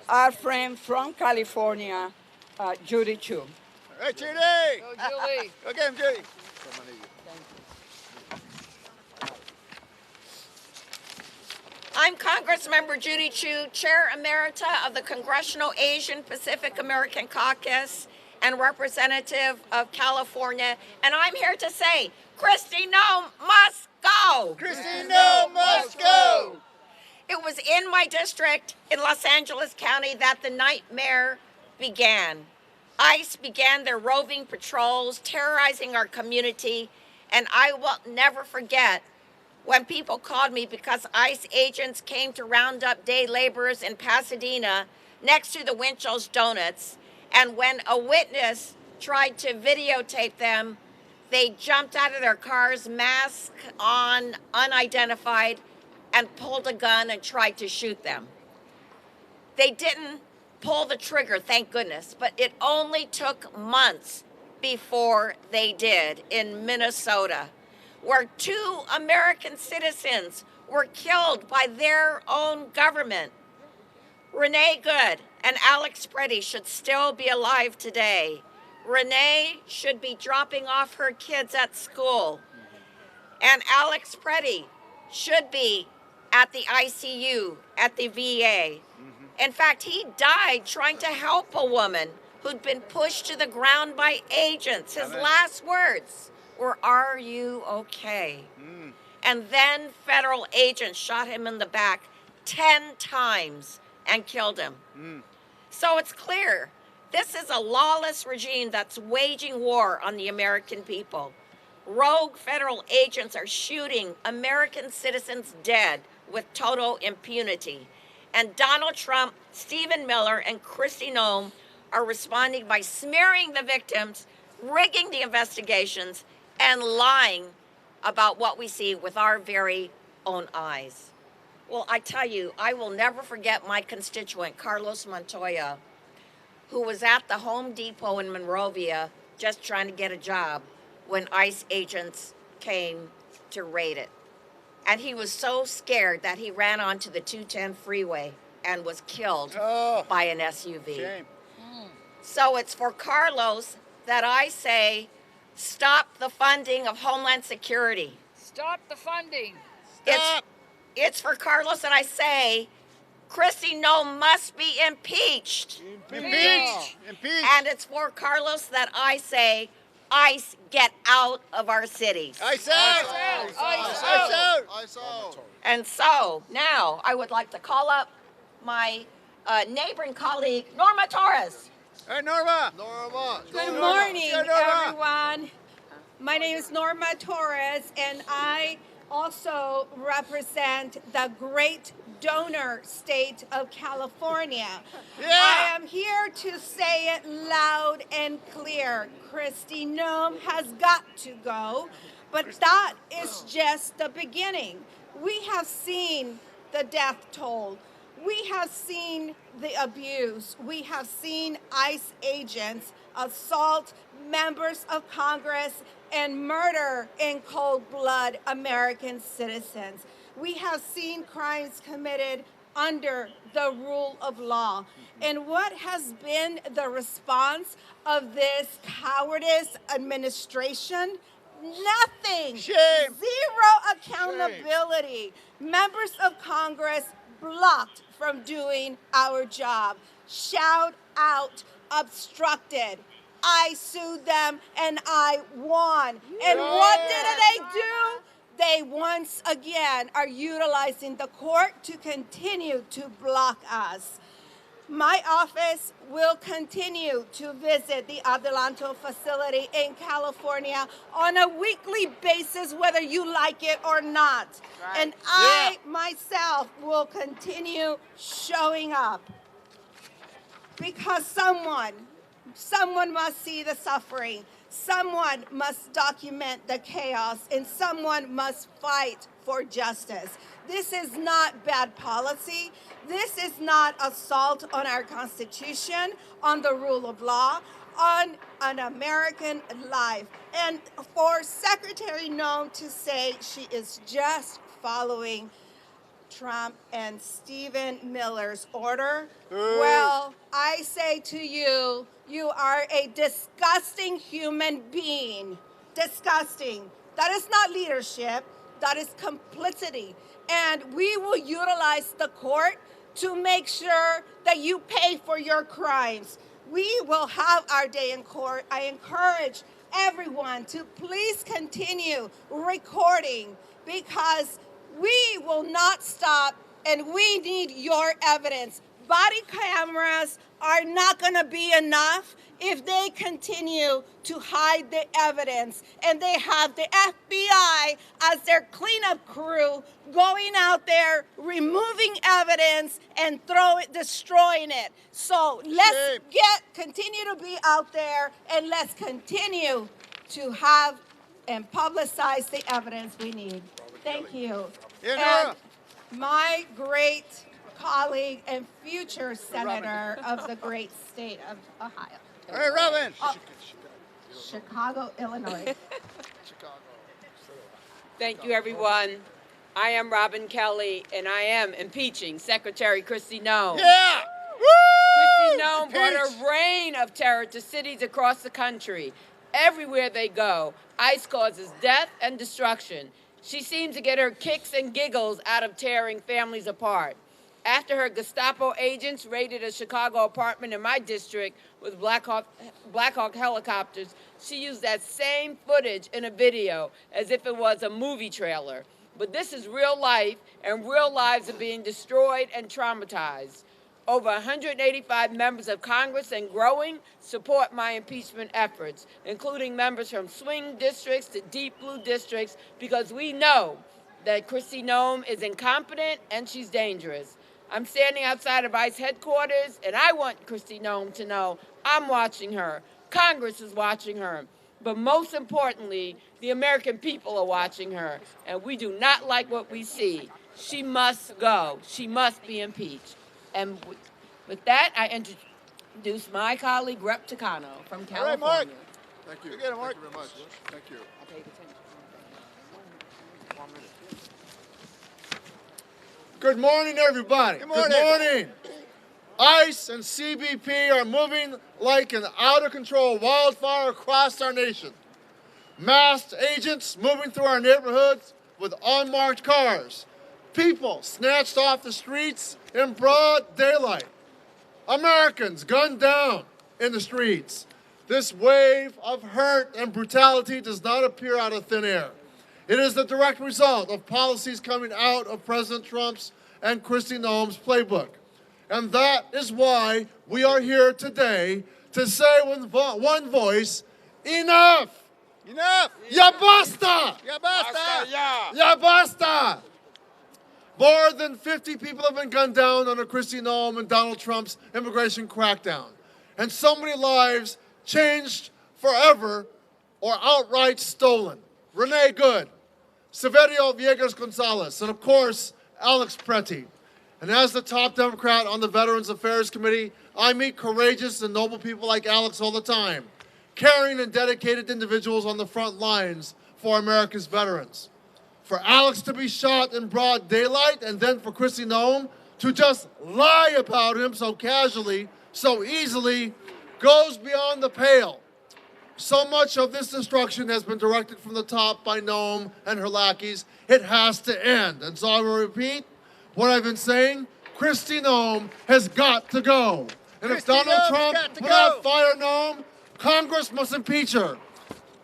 Speaker 2: our friend from California, Judy Chu.
Speaker 12: Hey, Judy!
Speaker 2: Go, Julie.
Speaker 12: Go get him, Judy.
Speaker 13: I'm Congressmember Judy Chu, Chair Emerita of the Congressional Asian Pacific American Caucus and representative of California, and I'm here to say, Kristi Noem must go!
Speaker 12: Kristi Noem must go!
Speaker 13: It was in my district in Los Angeles County that the nightmare began. ICE began their roving patrols, terrorizing our community, and I will never forget when people called me because ICE agents came to round up day laborers in Pasadena next to the Winchell's Donuts, and when a witness tried to videotape them, they jumped out of their cars, mask on, unidentified, and pulled a gun and tried to shoot them. They didn't pull the trigger, thank goodness, but it only took months before they did in Minnesota, where 2 American citizens were killed by their own government. Renee Good and Alex Preddy should still be alive today. Renee should be dropping off her kids at school. And Alex Preddy should be at the ICU, at the VA. In fact, he died trying to help a woman who'd been pushed to the ground by agents. His last words were, "Are you okay?" And then federal agents shot him in the back 10 times and killed him. So it's clear, this is a lawless regime that's waging war on the American people. Rogue federal agents are shooting American citizens dead with total impunity. And Donald Trump, Stephen Miller, and Kristi Noem are responding by smearing the victims, rigging the investigations, and lying about what we see with our very own eyes. Well, I tell you, I will never forget my constituent, Carlos Montoya, who was at the Home Depot in Monrovia just trying to get a job when ICE agents came to raid it. And he was so scared that he ran onto the 210 freeway and was killed by an SUV.
Speaker 14: Shame.
Speaker 13: So it's for Carlos that I say, stop the funding of Homeland Security.
Speaker 2: Stop the funding.
Speaker 13: It's for Carlos that I say, Kristi Noem must be impeached.
Speaker 14: Impeached. Impeached.
Speaker 13: And it's for Carlos that I say, ICE, get out of our cities.
Speaker 14: ICE out. ICE out. ICE out.
Speaker 13: And so now I would like to call up my neighboring colleague, Norma Torres.
Speaker 14: Hey, Norma. Norma.
Speaker 15: Good morning, everyone. My name is Norma Torres, and I also represent the great donor state of California.
Speaker 14: Yeah.
Speaker 15: I am here to say it loud and clear. Kristi Noem has got to go, but that is just the beginning. We have seen the death toll. We have seen the abuse. We have seen ICE agents assault members of Congress and murder in cold blood American citizens. We have seen crimes committed under the rule of law. And what has been the response of this cowardice administration? Nothing.
Speaker 14: Shame.
Speaker 15: Zero accountability.
Speaker 14: Shame.
Speaker 15: Members of Congress blocked from doing our job. Shout out, obstructed. I sued them and I won. And what did they do? They once again are utilizing the court to continue to block us. My office will continue to visit the Adelanto facility in California on a weekly basis, whether you like it or not. Right. And I myself will continue showing up because someone must see the suffering. Someone must document the chaos, and someone must fight for justice. This is not bad policy. This is not assault on our Constitution, on the rule of law, on an American life. And for Secretary Noem to say she is just following Trump and Stephen Miller's order, well, I say to you, you are a disgusting human being. Disgusting. That is not leadership. That is complicity. And we will utilize the court to make sure that you pay for your crimes. We will have our day in court. I encourage everyone to please continue recording because we will not stop and we need your evidence. Body cameras are not going to be enough if they continue to hide the evidence and they have the FBI as their cleanup crew going out there removing evidence and destroying it. So let's continue to be out there and let's continue to have and publicize the evidence we need. Thank you. And my great colleague and future senator of the great state of Ohio.
Speaker 14: All right, Robin.
Speaker 15: Chicago, Illinois.
Speaker 16: Thank you, everyone. I am Robin Kelly, and I am impeaching Secretary Kristi Noem.
Speaker 14: Yeah!
Speaker 16: Kristi Noem brought a reign of terror to cities across the country. Everywhere they go, ICE causes death and destruction. She seems to get her kicks and giggles out of tearing families apart. After her Gestapo agents raided a Chicago apartment in my district with Black Hawk helicopters, she used that same footage in a video as if it was a movie trailer. But this is real life, and real lives are being destroyed and traumatized. Over 185 members of Congress and growing support my impeachment efforts, including members from swing districts to deep blue districts, because we know that Kristi Noem is incompetent and she's dangerous. I'm standing outside of ICE headquarters, and I want Kristi Noem to know I'm watching her. Congress is watching her. But most importantly, the American people are watching her, and we do not like what we see. She must go. She must be impeached. And with that, I introduce my colleague, Rep. Takano from California.
Speaker 14: All right, Mark.
Speaker 12: Thank you.
Speaker 14: You get it, Mark.
Speaker 12: Thank you very much. Thank you.
Speaker 16: I paid attention.
Speaker 12: 1 minute.
Speaker 5: Good morning, everybody.
Speaker 14: Good morning.
Speaker 5: Good morning. ICE and CBP are moving like an out-of-control wildfire across our nation. Masked agents moving through our neighborhoods with unmarked cars. People snatched off the streets in broad daylight. Americans gunned down in the streets. This wave of hurt and brutality does not appear out of thin air. It is the direct result of policies coming out of President Trump's and Kristi Noem's playbook. And that is why we are here today to say with one voice, enough!
Speaker 14: Enough!
Speaker 5: Ya basta!
Speaker 14: Ya basta!
Speaker 5: Ya basta! More than 50 people have been gunned down under Kristi Noem and Donald Trump's immigration crackdown. And so many lives changed forever or outright stolen. Renee Good, Severio Villegas Gonzalez, and of course, Alex Preti. And as the top Democrat on the Veterans Affairs Committee, I meet courageous and noble people like Alex all the time, caring and dedicated individuals on the front lines for America's veterans. For Alex to be shot in broad daylight and then for Kristi Noem to just lie about him so casually, so easily, goes beyond the pale. So much of this destruction has been directed from the top by Noem and her lackeys. It has to end. And so I will repeat what I've been saying. Kristi Noem has got to go. And if Donald Trump will not fire Noem, Congress must impeach her.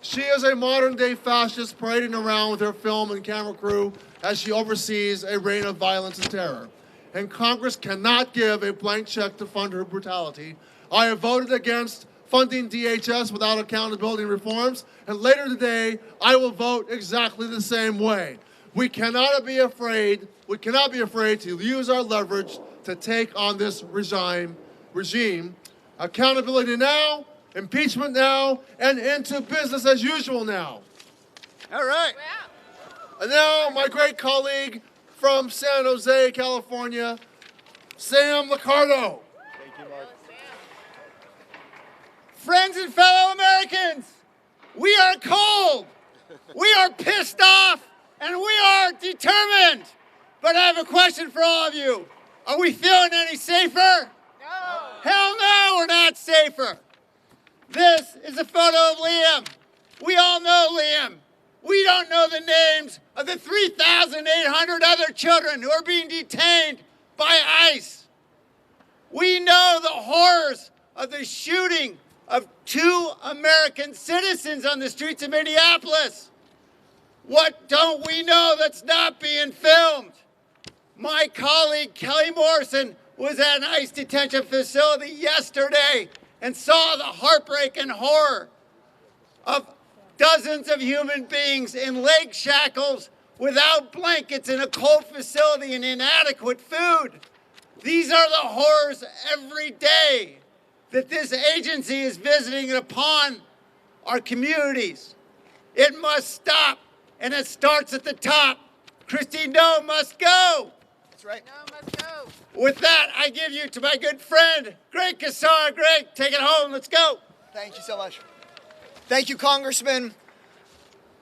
Speaker 5: She is a modern-day fascist parading around with her film and camera crew as she oversees a reign of violence and terror. And Congress cannot give a blank check to fund her brutality. I have voted against funding DHS without accountability and reforms, and later today, I will vote exactly the same way. We cannot be afraid to use our leverage to take on this regime. Accountability now, impeachment now, and into business as usual now.
Speaker 14: All right.
Speaker 5: And now, my great colleague from San Jose, California, Sam Liccardo.
Speaker 14: Thank you, Mark. Friends and fellow Americans, we are cold, we are pissed off, and we are determined. But I have a question for all of you. Are we feeling any safer? No. Hell no, we're not safer. This is a photo of Liam. We all know Liam. We don't know the names of the 3,800 other children who are being detained by ICE. We know the horrors of the shooting of 2 American citizens on the streets of Minneapolis. What don't we know that's not being filmed? My colleague Kelly Morrison was at an ICE detention facility yesterday and saw the heartbreak and horror of dozens of human beings in leg shackles without blankets in a cold facility and inadequate food. These are the horrors every day that this agency is visiting upon our communities. It must stop, and it starts at the top. Kristi Noem must go. That's right.
Speaker 8: No must go.
Speaker 14: With that, I give you to my good friend, Greg Casar. Greg, take it home. Let's go.
Speaker 17: Thank you so much. Thank you, Congressman.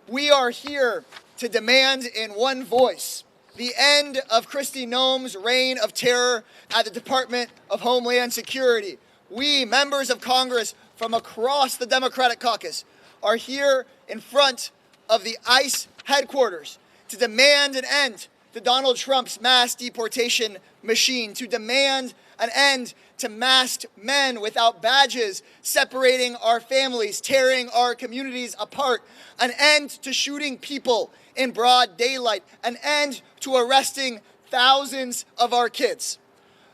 Speaker 17: We are here to demand in one voice the end of Kristi Noem's reign of terror at the Department of Homeland Security. We, members of Congress from across the Democratic Caucus, are here in front of the ICE headquarters to demand an end to Donald Trump's mass deportation machine, to demand an end to masked men without badges separating our families, tearing our communities apart, an end to shooting people in broad daylight, an end to arresting thousands of our kids.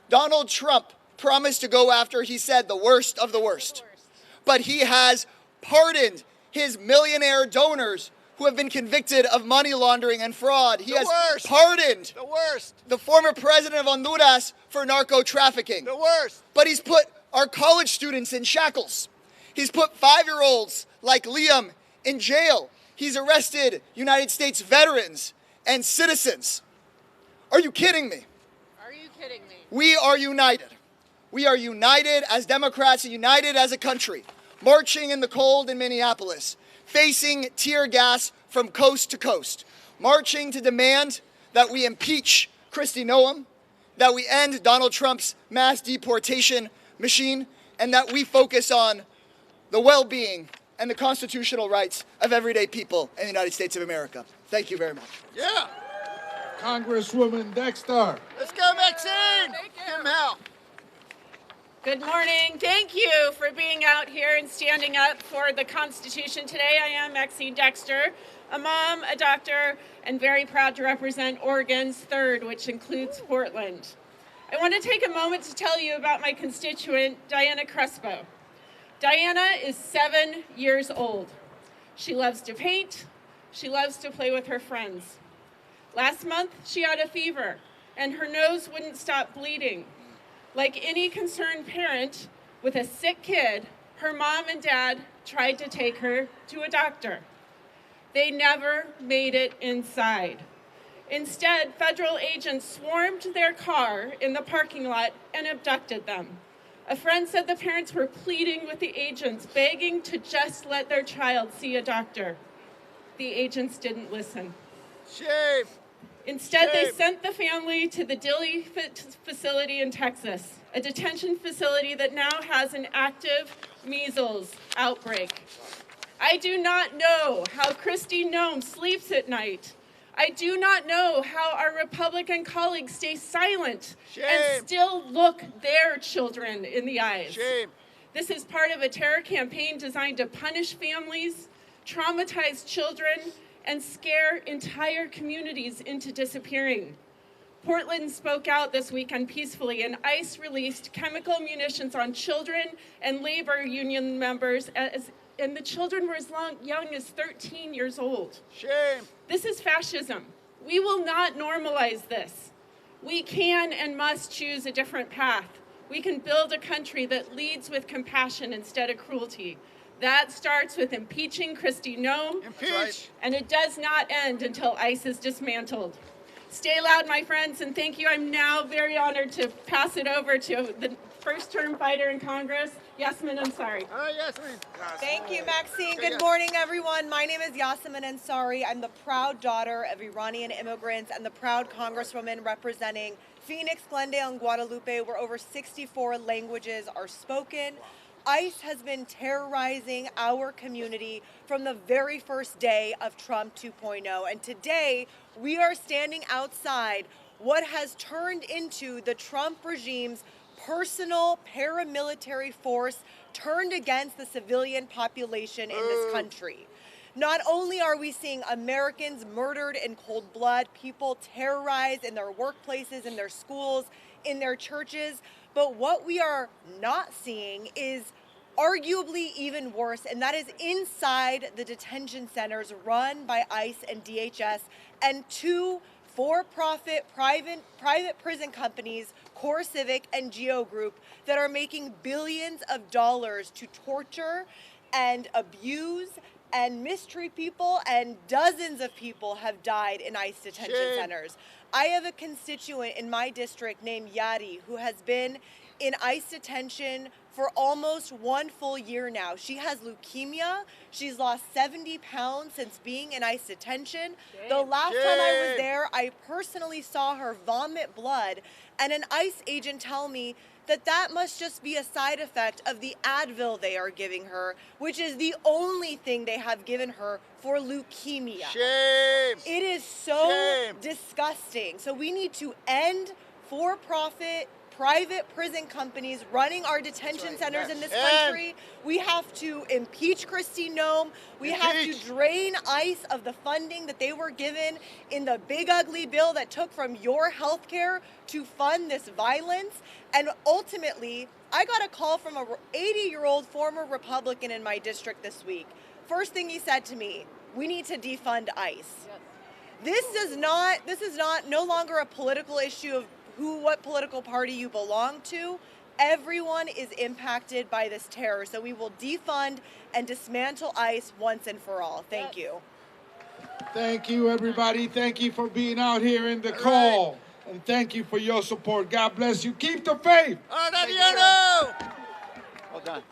Speaker 17: Donald Trump promised to go after, he said, the worst of the worst. But he has pardoned his millionaire donors who have been convicted of money laundering and fraud. He has pardoned the former president of Honduras for narco trafficking.
Speaker 14: The worst.
Speaker 17: But he's put our college students in shackles. He's put 5-year-olds like Liam in jail. He's arrested United States veterans and citizens. Are you kidding me?
Speaker 8: Are you kidding me?
Speaker 17: We are united. We are united as Democrats and united as a country, marching in the cold in Minneapolis, facing tear gas from coast to coast, marching to demand that we impeach Kristi Noem, that we end Donald Trump's mass deportation machine, and that we focus on the well-being and the constitutional rights of everyday people in the United States of America. Thank you very much.
Speaker 14: Yeah.
Speaker 1: Congresswoman Dexter.
Speaker 14: Let's go, Maxine. Give him hell.
Speaker 18: Good morning. Thank you for being out here and standing up for the Constitution today. I am Maxine Dexter, a mom, a doctor, and very proud to represent Oregon's 3rd, which includes Portland. I want to take a moment to tell you about my constituent, Diana Crespo. Diana is 7 years old. She loves to paint. She loves to play with her friends. Last month, she had a fever, and her nose wouldn't stop bleeding. Like any concerned parent with a sick kid, her mom and dad tried to take her to a doctor. They never made it inside. Instead, federal agents swarmed their car in the parking lot and abducted them. A friend said the parents were pleading with the agents, begging to just let their child see a doctor. The agents didn't listen.
Speaker 14: Shame.
Speaker 18: Instead, they sent the family to the Delia facility in Texas, a detention facility that now has an active measles outbreak. I do not know how Kristi Noem sleeps at night. I do not know how our Republican colleagues stay silent and still look their children in the eyes.
Speaker 14: Shame.
Speaker 18: This is part of a terror campaign designed to punish families, traumatize children, and scare entire communities into disappearing. Portland spoke out this weekend peacefully, and ICE released chemical munitions on children and labor union members, and the children were as young as 13 years old.
Speaker 14: Shame.
Speaker 18: This is fascism. We will not normalize this. We can and must choose a different path. We can build a country that leads with compassion instead of cruelty. That starts with impeaching Kristi Noem, and it does not end until ICE is dismantled. Stay loud, my friends, and thank you. I'm now very honored to pass it over to the first-term fighter in Congress, Yasmin Ansari.
Speaker 14: Yasmin.
Speaker 19: Thank you, Maxine. Good morning, everyone. My name is Yasmin Ansari. I'm the proud daughter of Iranian immigrants and the proud congresswoman representing Phoenix, Glendale, and Guadalupe, where over 64 languages are spoken. ICE has been terrorizing our community from the very first day of Trump 2.0. And today, we are standing outside what has turned into the Trump regime's personal paramilitary force turned against the civilian population in this country. Not only are we seeing Americans murdered in cold blood, people terrorized in their workplaces, in their schools, in their churches, but what we are not seeing is arguably even worse, and that is inside the detention centers run by ICE and DHS and two for-profit private prison companies, Core Civic and Geo Group, that are making billions of dollars to torture and abuse and mistreat people, and dozens of people have died in ICE detention centers. I have a constituent in my district named Yari who has been in ICE detention for almost 1 full year now. She has leukemia. She's lost 70 pounds since being in ICE detention. The last time I was there, I personally saw her vomit blood, and an ICE agent tell me that must just be a side effect of the Advil they are giving her, which is the only thing they have given her for leukemia.
Speaker 14: Shame!
Speaker 19: It is so disgusting. So we need to end for-profit private prison companies running our detention centers in this country. We have to impeach Kristi Noem. We have to drain ICE of the funding that they were given in the big ugly bill that took from your health care to fund this violence. And ultimately, I got a call from a 80-year-old former Republican in my district this week. First thing he said to me, we need to defund ICE. This is no longer a political issue of what political party you belong to. Everyone is impacted by this terror. So we will defund and dismantle ICE once and for all. Thank you.
Speaker 1: Thank you, everybody. Thank you for being out here in the call. And thank you for your support. God bless you. Keep the faith.
Speaker 14: Adriano! Well done.